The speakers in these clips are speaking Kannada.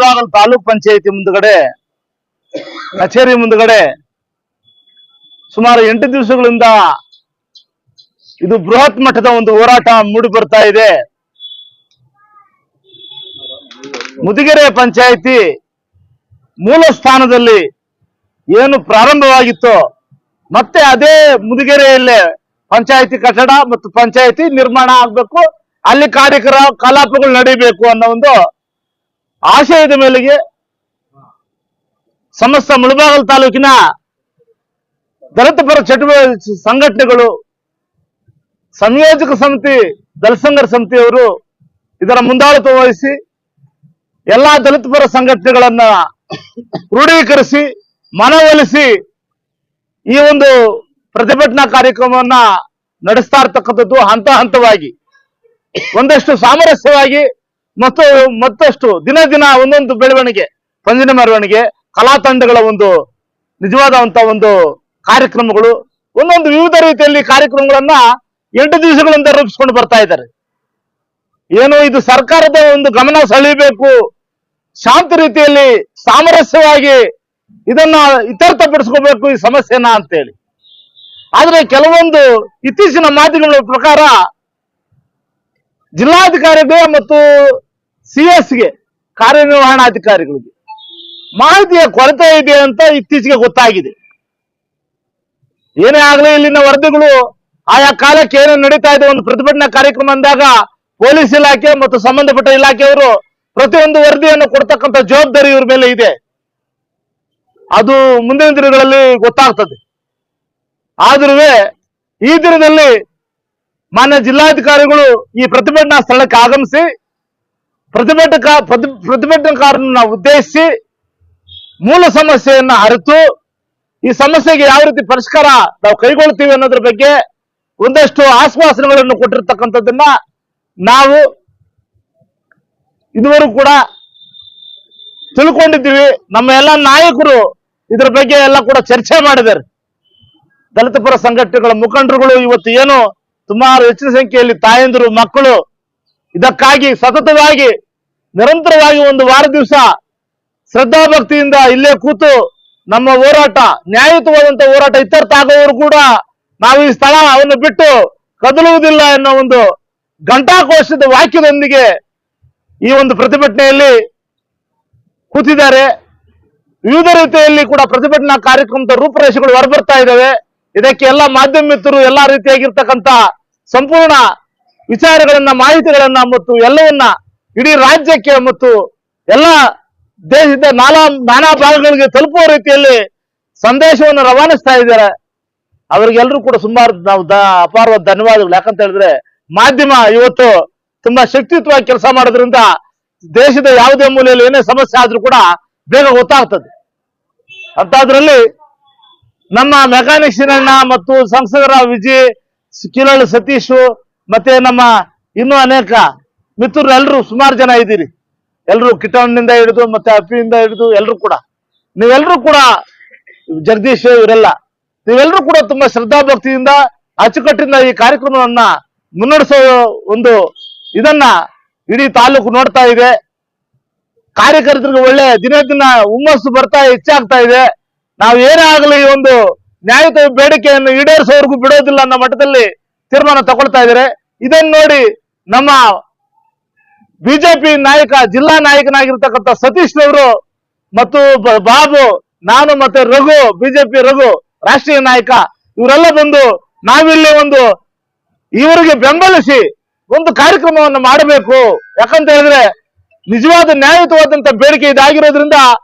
ಮುಳಬಾಗಲ್ ತಾಲೂಕ್ ಪಂಚಾಯತಿ ಮುಂದುಗಡೆ ಕಚೇರಿ ಮುಂದುಗಡೆ ಸುಮಾರು 8 ದಿವಸಗಳಿಂದ ಇದು ಬೃಹತ್ ಮಟ್ಟದ ಒಂದು ಹೋರಾಟ ಮೂಡಿ ಬರ್ತಾ ಇದೆ. ಮುದಿಗೆರೆ ಪಂಚಾಯಿತಿ ಮೂಲ ಸ್ಥಾನದಲ್ಲಿ ಏನು ಪ್ರಾರಂಭವಾಗಿತ್ತೋ ಮತ್ತೆ ಅದೇ ಮುದಿಗೆರೆಯಲ್ಲೇ ಪಂಚಾಯಿತಿ ಕಟ್ಟಡ ಮತ್ತು ಪಂಚಾಯಿತಿ ನಿರ್ಮಾಣ ಆಗಬೇಕು, ಅಲ್ಲಿ ಕಲಾಪಗಳು ನಡೀಬೇಕು ಅನ್ನೋ ಒಂದು ಆಶಯದ ಮೇಲೆಗೆ ಸಮಸ್ತ ಮುಳಬಾಗಲ್ ತಾಲೂಕಿನ ದಲಿತ ಪರ ಚಟುವಟಿಕೆ ಸಂಘಟನೆಗಳು, ಸಂಯೋಜಕ ಸಮಿತಿ, ದಲಿತ ಸಂಘರ್ಷ ಸಮಿತಿಯವರು ಇದರ ಮುಂದಾಳತ್ವ ವಹಿಸಿ ಎಲ್ಲಾ ದಲಿತ ಪರ ಸಂಘಟನೆಗಳನ್ನ ಕ್ರೋಢೀಕರಿಸಿ ಮನವೊಲಿಸಿ ಈ ಒಂದು ಪ್ರತಿಭಟನಾ ಕಾರ್ಯಕ್ರಮವನ್ನ ನಡೆಸ್ತಾ ಇರ್ತಕ್ಕಂಥದ್ದು ಹಂತ ಹಂತವಾಗಿ ಒಂದಷ್ಟು ಸಾಮರಸ್ಯವಾಗಿ ಮತ್ತಷ್ಟು ದಿನ ದಿನ ಒಂದೊಂದು ಬೆಳವಣಿಗೆ, ಪಂಜಿನ ಮೆರವಣಿಗೆ, ಕಲಾ ತಂಡಗಳ ಒಂದು ನಿಜವಾದಂತ ಒಂದು ಕಾರ್ಯಕ್ರಮಗಳು, ಒಂದೊಂದು ವಿವಿಧ ರೀತಿಯಲ್ಲಿ ಕಾರ್ಯಕ್ರಮಗಳನ್ನ 8 ದಿವಸಗಳಿಂದ ರೂಪಿಸ್ಕೊಂಡು ಬರ್ತಾ ಇದ್ದಾರೆ. ಏನು ಇದು ಸರ್ಕಾರದ ಒಂದು ಗಮನ ಸೆಳೆಯಬೇಕು, ಶಾಂತ ರೀತಿಯಲ್ಲಿ ಸಾಮರಸ್ಯವಾಗಿ ಇದನ್ನ ಇತ್ಯರ್ಥಪಡಿಸ್ಕೋಬೇಕು ಈ ಸಮಸ್ಯೆನ ಅಂತೇಳಿ. ಆದ್ರೆ ಕೆಲವೊಂದು ಇತ್ತೀಚಿನ ಮಾಧ್ಯಮಗಳ ಪ್ರಕಾರ ಜಿಲ್ಲಾಧಿಕಾರಿಗೆ ಮತ್ತು CS ಕಾರ್ಯನಿರ್ವಹಣಾಧಿಕಾರಿಗಳಿಗೆ ಮಾಹಿತಿಯ ಕೊರತೆ ಇದೆ ಅಂತ ಇತ್ತೀಚೆಗೆ ಗೊತ್ತಾಗಿದೆ. ಏನೇ ಆಗಲಿ ಇಲ್ಲಿನ ವರದಿಗಳು ಆಯಾ ಕಾಲಕ್ಕೆ ಏನೇನು ನಡೀತಾ ಇದೆ, ಒಂದು ಪ್ರತಿಭಟನಾ ಕಾರ್ಯಕ್ರಮ ಅಂದಾಗ ಪೊಲೀಸ್ ಇಲಾಖೆ ಮತ್ತು ಸಂಬಂಧಪಟ್ಟ ಇಲಾಖೆಯವರು ಪ್ರತಿಯೊಂದು ವರದಿಯನ್ನು ಕೊಡ್ತಕ್ಕಂಥ ಜವಾಬ್ದಾರಿ ಇವ್ರ ಮೇಲೆ ಇದೆ. ಅದು ಮುಂದಿನ ದಿನಗಳಲ್ಲಿ ಗೊತ್ತಾಗ್ತದೆ. ಆದ್ರೂ ಈ ದಿನದಲ್ಲಿ ಮಾನ್ಯ ಜಿಲ್ಲಾಧಿಕಾರಿಗಳು ಈ ಪ್ರತಿಭಟನಾ ಸ್ಥಳಕ್ಕೆ ಆಗಮಿಸಿ ಪ್ರತಿಭಟನಾಕಾರರನ್ನ ಉದ್ದೇಶಿಸಿ ಮೂಲ ಸಮಸ್ಯೆಯನ್ನ ಅರಿತು ಈ ಸಮಸ್ಯೆಗೆ ಯಾವ ರೀತಿ ಪರಿಷ್ಕಾರ ನಾವು ಕೈಗೊಳ್ತೀವಿ ಅನ್ನೋದ್ರ ಬಗ್ಗೆ ಒಂದಷ್ಟು ಆಶ್ವಾಸನೆಗಳನ್ನು ಕೊಟ್ಟಿರ್ತಕ್ಕಂಥದ್ದನ್ನ ನಾವು ಇದುವರೆಗೂ ಕೂಡ ತಿಳ್ಕೊಂಡಿದ್ದೀವಿ. ನಮ್ಮ ಎಲ್ಲ ನಾಯಕರು ಇದರ ಬಗ್ಗೆ ಎಲ್ಲ ಕೂಡ ಚರ್ಚೆ ಮಾಡಿದ್ದಾರೆ. ದಲಿತ ಪರ ಸಂಘಟನೆಗಳ ಮುಖಂಡರುಗಳು ಇವತ್ತು ಏನು ಸುಮಾರು ಹೆಚ್ಚಿನ ಸಂಖ್ಯೆಯಲ್ಲಿ ತಾಯಂದಿರು, ಮಕ್ಕಳು ಇದಕ್ಕಾಗಿ ಸತತವಾಗಿ ನಿರಂತರವಾಗಿ ಒಂದು ವಾರ ದಿವಸ ಶ್ರದ್ಧಾಭಕ್ತಿಯಿಂದ ಇಲ್ಲೇ ಕೂತು ನಮ್ಮ ಹೋರಾಟ, ನ್ಯಾಯಯುತವಾದಂತ ಹೋರಾಟ ಇತ್ಯರ್ಥ ಆಗೋವರು ಕೂಡ ನಾವು ಈ ಸ್ಥಳವನ್ನು ಬಿಟ್ಟು ಕದಲುವುದಿಲ್ಲ ಎನ್ನುವ ಒಂದು ಘಂಟಾಘೋಷದ ವಾಕ್ಯದೊಂದಿಗೆ ಈ ಒಂದು ಪ್ರತಿಭಟನೆಯಲ್ಲಿ ಕೂತಿದ್ದಾರೆ. ವಿವಿಧ ರೀತಿಯಲ್ಲಿ ಕೂಡ ಪ್ರತಿಭಟನಾ ಕಾರ್ಯಕ್ರಮದ ರೂಪರೇಷೆಗಳು ಹೊರಬರ್ತಾ ಇದ್ದಾವೆ. ಇದಕ್ಕೆ ಎಲ್ಲ ಮಾಧ್ಯಮ ಮಿತ್ರರು ಎಲ್ಲಾ ರೀತಿಯಾಗಿರ್ತಕ್ಕಂಥ ಸಂಪೂರ್ಣ ವಿಚಾರಗಳನ್ನ, ಮಾಹಿತಿಗಳನ್ನ ಮತ್ತು ಎಲ್ಲವನ್ನ ಇಡೀ ರಾಜ್ಯಕ್ಕೆ ಮತ್ತು ಎಲ್ಲ ದೇಶದ ನಾನಾ ಭಾಗಗಳಿಗೆ ತಲುಪುವ ರೀತಿಯಲ್ಲಿ ಸಂದೇಶವನ್ನು ರವಾನಿಸ್ತಾ ಇದ್ದಾರೆ. ಅವರಿಗೆಲ್ಲರೂ ಕೂಡ ಸುಮಾರು ನಾವು ಅಪಾರವಾದ ಧನ್ಯವಾದಗಳು. ಯಾಕಂತ ಹೇಳಿದ್ರೆ ಮಾಧ್ಯಮ ಇವತ್ತು ತುಂಬಾ ಶಕ್ತಿಯುತವಾಗಿ ಕೆಲಸ ಮಾಡೋದ್ರಿಂದ ದೇಶದ ಯಾವುದೇ ಮೂಲೆಯಲ್ಲಿ ಏನೇ ಸಮಸ್ಯೆ ಆದ್ರೂ ಕೂಡ ಬೇಗ ಗೊತ್ತಾಗ್ತದೆ. ಅಂತಾದ್ರಲ್ಲಿ ನಮ್ಮ ಮೆಕ್ಯಾನಿಕ್ ಶಿರಣ್ಣ ಮತ್ತು ಸಂಸದರ ವಿಜಯ್, ಕಿಲಳ್ಳಿ ಸತೀಶ್ ಮತ್ತೆ ನಮ್ಮ ಇನ್ನೂ ಅನೇಕ ಮಿತ್ರರು ಎಲ್ಲರೂ ಸುಮಾರು ಜನ ಇದ್ದೀರಿ. ಎಲ್ಲರೂ ಕಿಟಣ್ಣಿಂದ ಹಿಡಿದು ಮತ್ತೆ ಅಪ್ಪಿಯಿಂದ ಹಿಡಿದು ಎಲ್ಲರೂ ಕೂಡ ನೀವೆಲ್ಲರೂ ಕೂಡ ಜಗದೀಶ್ ಇವರೆಲ್ಲ ನೀವೆಲ್ಲರೂ ಕೂಡ ತುಂಬಾ ಶ್ರದ್ಧಾಭಕ್ತಿಯಿಂದ ಅಚ್ಚುಕಟ್ಟಿಂದ ಈ ಕಾರ್ಯಕ್ರಮವನ್ನ ಮುನ್ನಡೆಸೋ ಒಂದು ಇದನ್ನ ಇಡೀ ತಾಲೂಕು ನೋಡ್ತಾ ಇದೆ. ಕಾರ್ಯಕರ್ತರಿಗೆ ಒಳ್ಳೆ ದಿನ ದಿನ ಹುಮ್ಮಸ್ಸು ಹೆಚ್ಚಾಗ್ತಾ ಇದೆ. ನಾವು ಏನೇ ಆಗಲಿ ಈ ಒಂದು ನ್ಯಾಯಯುತ ಬೇಡಿಕೆಯನ್ನು ಈಡೇರಿಸೋವರೆಗೂ ಬಿಡೋದಿಲ್ಲ ಅನ್ನೋ ಮಟ್ಟದಲ್ಲಿ ತೀರ್ಮಾನ ತಗೊಳ್ತಾ ಇದ್ದಾರೆ. ಇದನ್ನು ನೋಡಿ ನಮ್ಮ ಬಿಜೆಪಿ ನಾಯಕ, ಜಿಲ್ಲಾ ನಾಯಕನಾಗಿರ್ತಕ್ಕಂಥ ಸತೀಶ್ ಅವರು ಮತ್ತು ಬಾಬು, ನಾನು ಮತ್ತೆ ರಘು, ಬಿಜೆಪಿ ರಘು ರಾಷ್ಟ್ರೀಯ ನಾಯಕ, ಇವರೆಲ್ಲ ಬಂದು ನಾವಿಲ್ಲಿ ಒಂದು ಇವರಿಗೆ ಬೆಂಬಲಿಸಿ ಒಂದು ಕಾರ್ಯಕ್ರಮವನ್ನು ಮಾಡಬೇಕು. ಯಾಕಂತ ಹೇಳಿದ್ರೆ ನಿಜವಾದ ನ್ಯಾಯಯುತವಾದಂತ ಬೇಡಿಕೆ ಇದಾಗಿರೋದ್ರಿಂದ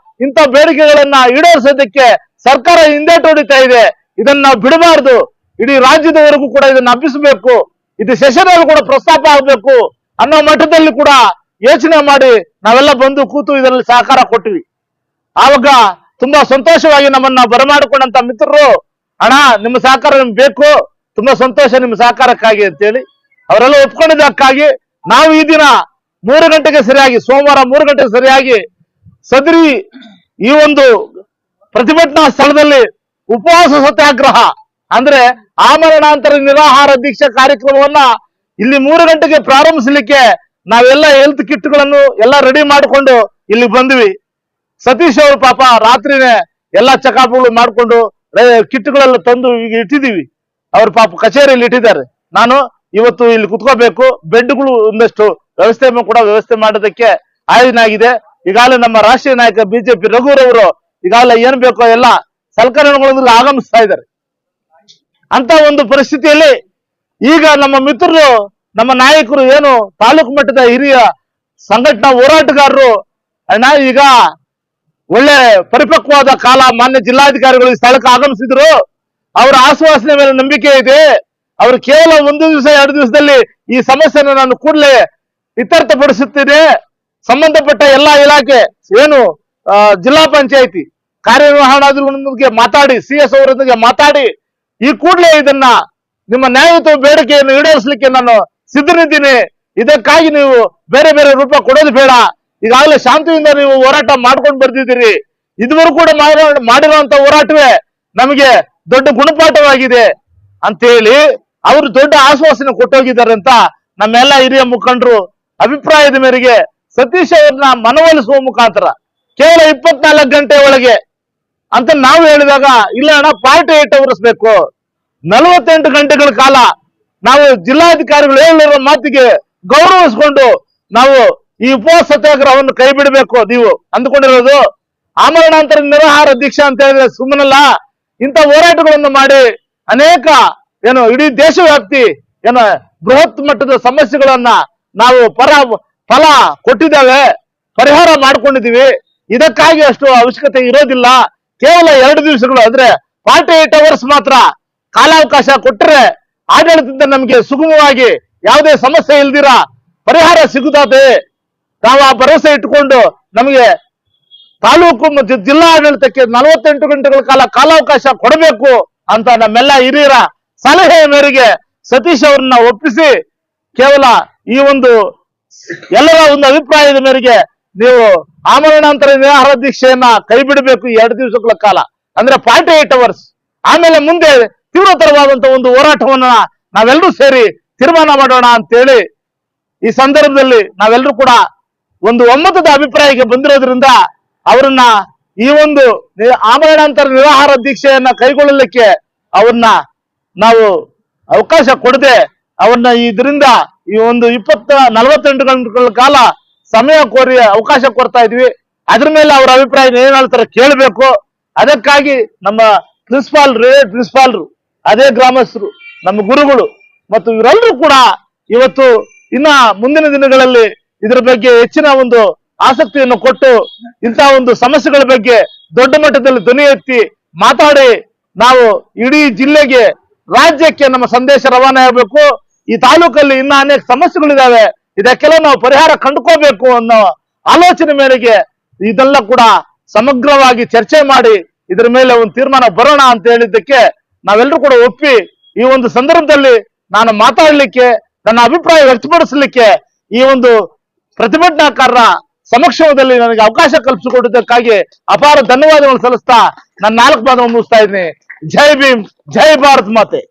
ಇಂಥ ಬೇಡಿಕೆಗಳನ್ನ ಈಡೇರಿಸೋದಕ್ಕೆ ಸರ್ಕಾರ ಹಿಂದೇಟು ಹೊಡಿತಾ ಇದೆ. ಇದನ್ನ ನಾವು ಬಿಡಬಾರ್ದು. ಇಡೀ ರಾಜ್ಯದವರೆಗೂ ಕೂಡ ಇದನ್ನ ಹಬ್ಬಿಸಬೇಕು. ಇದು ಸೆಷನ್ ಕೂಡ ಪ್ರಸ್ತಾಪ ಆಗಬೇಕು ಅನ್ನೋ ಮಟ್ಟದಲ್ಲಿ ಕೂಡ ಯೋಚನೆ ಮಾಡಿ ನಾವೆಲ್ಲ ಬಂದು ಕೂತು ಇದರಲ್ಲಿ ಸಹಕಾರ ಕೊಟ್ಟಿವಿ. ಆವಾಗ ತುಂಬಾ ಸಂತೋಷವಾಗಿ ನಮ್ಮನ್ನ ಬರಮಾಡಿಕೊಂಡಂತ ಮಿತ್ರರು, ಅಣ್ಣ ನಿಮ್ಮ ಸಹಕಾರ ನಿಮ್ಗೆ ಬೇಕು, ತುಂಬಾ ಸಂತೋಷ ನಿಮ್ಮ ಸಹಕಾರಕ್ಕಾಗಿ ಅಂತೇಳಿ ಅವರೆಲ್ಲ ಒಪ್ಕೊಂಡಿದ್ದಕ್ಕಾಗಿ ನಾವು ಈ ದಿನ 3 ಗಂಟೆಗೆ ಸರಿಯಾಗಿ, ಸೋಮವಾರ 3 ಗಂಟೆಗೆ ಸರಿಯಾಗಿ ಸದರಿ ಈ ಒಂದು ಪ್ರತಿಭಟನಾ ಸ್ಥಳದಲ್ಲಿ ಉಪವಾಸ ಸತ್ಯಾಗ್ರಹ ಅಂದ್ರೆ ಆಮರಣಾಂತರ ನಿರಾಹಾರ ದೀಕ್ಷಾ ಕಾರ್ಯಕ್ರಮವನ್ನ ಇಲ್ಲಿ 3 ಗಂಟೆಗೆ ಪ್ರಾರಂಭಿಸಲಿಕ್ಕೆ ನಾವೆಲ್ಲ ಹೆಲ್ತ್ ಕಿಟ್ಗಳನ್ನು ಎಲ್ಲ ರೆಡಿ ಮಾಡಿಕೊಂಡು ಇಲ್ಲಿ ಬಂದ್ವಿ. ಸತೀಶ್ ಅವರು ಪಾಪ ರಾತ್ರಿನೇ ಎಲ್ಲಾ ಚೆಕಪ್ಗಳು ಮಾಡ್ಕೊಂಡು ಕಿಟ್ಗಳೆಲ್ಲ ತಂದು ಈಗ ಇಟ್ಟಿದೀವಿ. ಅವ್ರ ಪಾಪ ಕಚೇರಿಯಲ್ಲಿ ಇಟ್ಟಿದ್ದಾರೆ. ನಾನು ಇವತ್ತು ಇಲ್ಲಿ ಕುತ್ಕೋಬೇಕು, ಬೆಡ್ಗಳು ಒಂದಷ್ಟು ವ್ಯವಸ್ಥೆ ಮಾಡೋದಕ್ಕೆ ಆಗಿದೆ. ಈಗಾಗಲೇ ನಮ್ಮ ರಾಷ್ಟ್ರೀಯ ನಾಯಕ ಬಿಜೆಪಿ ರಘುರವರು ಈಗಾಗಲೇ ಏನ್ ಬೇಕೋ ಎಲ್ಲ ಸಲಕರಣೆಗಳೊಂದಿಗೆ ಆಗಮಿಸ್ತಾ ಇದ್ದಾರೆ. ಅಂತ ಒಂದು ಪರಿಸ್ಥಿತಿಯಲ್ಲಿ ಈಗ ನಮ್ಮ ಮಿತ್ರರು, ನಮ್ಮ ನಾಯಕರು, ಏನು ತಾಲೂಕು ಮಟ್ಟದ ಹಿರಿಯ ಸಂಘಟನಾ ಹೋರಾಟಗಾರರು ಅಣ್ಣ ಈಗ ಒಳ್ಳೆ ಪರಿಪಕ್ವವಾದ ಕಾಲ, ಮಾನ್ಯ ಜಿಲ್ಲಾಧಿಕಾರಿಗಳು ಈ ಸ್ಥಳಕ್ಕೆ ಆಗಮಿಸಿದ್ರು. ಅವರ ಆಶ್ವಾಸನೆ ಮೇಲೆ ನಂಬಿಕೆ ಇದೆ. ಅವರು ಕೇವಲ 1 ದಿವಸ 2 ದಿವಸದಲ್ಲಿ ಈ ಸಮಸ್ಯೆನ ನಾನು ಕೂಡಲೇ ಇತ್ಯರ್ಥಪಡಿಸುತ್ತೇನೆ. ಸಂಬಂಧಪಟ್ಟ ಎಲ್ಲಾ ಇಲಾಖೆ, ಏನು ಜಿಲ್ಲಾ ಪಂಚಾಯಿತಿ ಕಾರ್ಯನಿರ್ವಹಣಾಧಿಕಾರಿಗಳೊಂದಿಗೆ ಮಾತಾಡಿ, CS ಅವರೊಂದಿಗೆ ಮಾತಾಡಿ ಈ ಕೂಡಲೇ ಇದನ್ನ ನಿಮ್ಮ ನ್ಯಾಯಯುತ ಬೇಡಿಕೆಯನ್ನು ಈಡೇರಿಸಲಿಕ್ಕೆ ನಾನು ಸಿದ್ಧನಿದ್ದೀನಿ. ಇದಕ್ಕಾಗಿ ನೀವು ಬೇರೆ ಬೇರೆ ರೂಪ ಕೊಡೋದು ಬೇಡ. ಈಗಾಗಲೇ ಶಾಂತಿಯಿಂದ ನೀವು ಹೋರಾಟ ಮಾಡ್ಕೊಂಡು ಬರ್ತಿದ್ದೀರಿ. ಇದುವರೆಗೂ ಕೂಡ ಮಾಡಿರುವಂತ ಹೋರಾಟವೇ ನಮಗೆ ದೊಡ್ಡ ಗುಣಪಾಠವಾಗಿದೆ ಅಂತ ಹೇಳಿ ಅವರು ದೊಡ್ಡ ಆಶ್ವಾಸನೆ ಕೊಟ್ಟೋಗಿದ್ದಾರೆ ಅಂತ ನಮ್ಮೆಲ್ಲ ಹಿರಿಯ ಮುಖಂಡರು ಅಭಿಪ್ರಾಯದ ಮೇರೆಗೆ ಸತೀಶ್ ಅವ್ರನ್ನ ಮನವೊಲಿಸುವ ಮುಖಾಂತರ ಕೇವಲ 24 ಗಂಟೆ ಒಳಗೆ ಅಂತ ನಾವು ಹೇಳಿದಾಗ, ಇಲ್ಲ ಅಣ್ಣ 48 ಅವರ್ಸ್ ಬೇಕು, 48 ಗಂಟೆಗಳ ಕಾಲ ನಾವು ಜಿಲ್ಲಾಧಿಕಾರಿಗಳು ಹೇಳಿರೋ ಮಾತಿಗೆ ಗೌರವಿಸಿಕೊಂಡು ನಾವು ಈ ಉಪವಾಸ ಸತ್ಯಾಗ್ರಹವನ್ನು ಕೈ ಬಿಡಬೇಕು. ನೀವು ಅಂದುಕೊಂಡಿರೋದು ಆಮರಣಾಂತರ ನಿರಾಹಾರ ದೀಕ್ಷೆ ಅಂತ ಹೇಳಿದ್ರೆ ಸುಮ್ಮನಲ್ಲ. ಇಂಥ ಹೋರಾಟಗಳನ್ನು ಮಾಡಿ ಅನೇಕ ಇಡೀ ದೇಶವ್ಯಾಪ್ತಿ ಬೃಹತ್ ಮಟ್ಟದ ಸಮಸ್ಯೆಗಳನ್ನ ನಾವು ಫಲ ಕೊಟ್ಟಿದ್ದೇವೆ, ಪರಿಹಾರ ಮಾಡ್ಕೊಂಡಿದೀವಿ. ಇದಕ್ಕಾಗಿ ಅಷ್ಟು ಅವಶ್ಯಕತೆ ಇರೋದಿಲ್ಲ. ಕೇವಲ 2 ದಿವಸಗಳು ಅಂದ್ರೆ 48 ಅವರ್ಸ್ ಮಾತ್ರ ಕಾಲಾವಕಾಶ ಕೊಟ್ಟರೆ ಆಡಳಿತದಿಂದ ನಮಗೆ ಸುಗಮವಾಗಿ ಯಾವುದೇ ಸಮಸ್ಯೆ ಇಲ್ದಿರ ಪರಿಹಾರ ಸಿಗುತ್ತದೆ. ನಾವು ಆ ಭರವಸೆ ಇಟ್ಟುಕೊಂಡು ನಮಗೆ ತಾಲೂಕು ಮತ್ತು ಜಿಲ್ಲಾ ಆಡಳಿತಕ್ಕೆ 48 ಗಂಟೆಗಳ ಕಾಲ ಕಾಲಾವಕಾಶ ಕೊಡಬೇಕು ಅಂತ ನಮ್ಮೆಲ್ಲ ಹಿರಿಯರ ಸಲಹೆಯ ಮೇರೆಗೆ ಸತೀಶ್ ಅವರನ್ನ ಒಪ್ಪಿಸಿ ಕೇವಲ ಈ ಎಲ್ಲರ ಅಭಿಪ್ರಾಯದ ಮೇರೆಗೆ ನೀವು ಆಮರಣಾಂತರ ನಿರಾಹಾರ ದೀಕ್ಷೆಯನ್ನ ಕೈ ಬಿಡಬೇಕು 2 ದಿವಸಗಳ ಕಾಲ, ಅಂದ್ರೆ 48 ಅವರ್ಸ್. ಆಮೇಲೆ ಮುಂದೆ ತೀವ್ರತರವಾದಂತಹ ಒಂದು ಹೋರಾಟವನ್ನ ನಾವೆಲ್ಲರೂ ಸೇರಿ ತೀರ್ಮಾನ ಮಾಡೋಣ ಅಂತೇಳಿ ಈ ಸಂದರ್ಭದಲ್ಲಿ ನಾವೆಲ್ಲರೂ ಕೂಡ ಒಂದು ಒಮ್ಮತದ ಅಭಿಪ್ರಾಯಕ್ಕೆ ಬಂದಿರೋದ್ರಿಂದ ಅವರನ್ನ ಈ ಆಮರಣಾಂತರ ನಿರಾಹಾರ ದೀಕ್ಷೆಯನ್ನ ಕೈಗೊಳ್ಳಲಿಕ್ಕೆ ಅವ್ರನ್ನ ನಾವು ಅವಕಾಶ ಕೊಡದೆ ಅವ್ರನ್ನ ಇದರಿಂದ ಈ 48 ಗಂಟೆಗಳ ಕಾಲ ಸಮಯ ಕೋರಿ ಅವಕಾಶ ಕೊಡ್ತಾ ಇದ್ವಿ. ಅದ್ರ ಮೇಲೆ ಅವರ ಅಭಿಪ್ರಾಯ ಏನ್ ಹೇಳ್ತಾರೆ ಕೇಳಬೇಕು. ಅದಕ್ಕಾಗಿ ನಮ್ಮ ಪ್ರಿನ್ಸಿಪಾಲ್ರು, ಅದೇ ಗ್ರಾಮಸ್ಥರು, ನಮ್ಮ ಗುರುಗಳು ಮತ್ತು ಇವರೆಲ್ಲರೂ ಕೂಡ ಇವತ್ತು ಇನ್ನ ಮುಂದಿನ ದಿನಗಳಲ್ಲಿ ಇದರ ಬಗ್ಗೆ ಹೆಚ್ಚಿನ ಆಸಕ್ತಿಯನ್ನು ಕೊಟ್ಟು ಇಂಥ ಸಮಸ್ಯೆಗಳ ಬಗ್ಗೆ ದೊಡ್ಡ ಮಟ್ಟದಲ್ಲಿ ಧ್ವನಿ ಎತ್ತಿ ಮಾತಾಡಿ ನಾವು ಇಡೀ ಜಿಲ್ಲೆಗೆ, ರಾಜ್ಯಕ್ಕೆ ನಮ್ಮ ಸಂದೇಶ ರವಾನೆ ಆಗಬೇಕು. ಈ ತಾಲೂಕಲ್ಲಿ ಇನ್ನ ಅನೇಕ ಸಮಸ್ಯೆಗಳಿದಾವೆ, ಇದಕ್ಕೆಲ್ಲ ನಾವು ಪರಿಹಾರ ಕಂಡುಕೋಬೇಕು ಅನ್ನೋ ಆಲೋಚನೆ ಮೇರೆಗೆ ಇದೆಲ್ಲ ಕೂಡ ಸಮಗ್ರವಾಗಿ ಚರ್ಚೆ ಮಾಡಿ ಇದರ ಮೇಲೆ ತೀರ್ಮಾನ ಬರೋಣ ಅಂತ ಹೇಳಿದ್ದಕ್ಕೆ ನಾವೆಲ್ಲರೂ ಕೂಡ ಒಪ್ಪಿ ಈ ಸಂದರ್ಭದಲ್ಲಿ ನಾನು ಮಾತಾಡಲಿಕ್ಕೆ, ನನ್ನ ಅಭಿಪ್ರಾಯ ವ್ಯಕ್ತಪಡಿಸಲಿಕ್ಕೆ ಈ ಪ್ರತಿಭಟನಾಕಾರರ ಸಮಕ್ಷಮದಲ್ಲಿ ನನಗೆ ಅವಕಾಶ ಕಲ್ಪಿಸಿಕೊಟ್ಟಿದ್ದಕ್ಕಾಗಿ ಅಪಾರ ಧನ್ಯವಾದಗಳನ್ನು ಸಲ್ಲಿಸ್ತಾ ನನ್ನ 4 ಮಾತನ್ನು ಮುಗಿಸ್ತಾ ಇದ್ದೀನಿ. ಜೈ ಭೀಮ್, ಜೈ ಭಾರತ್ ಮಾತೆ.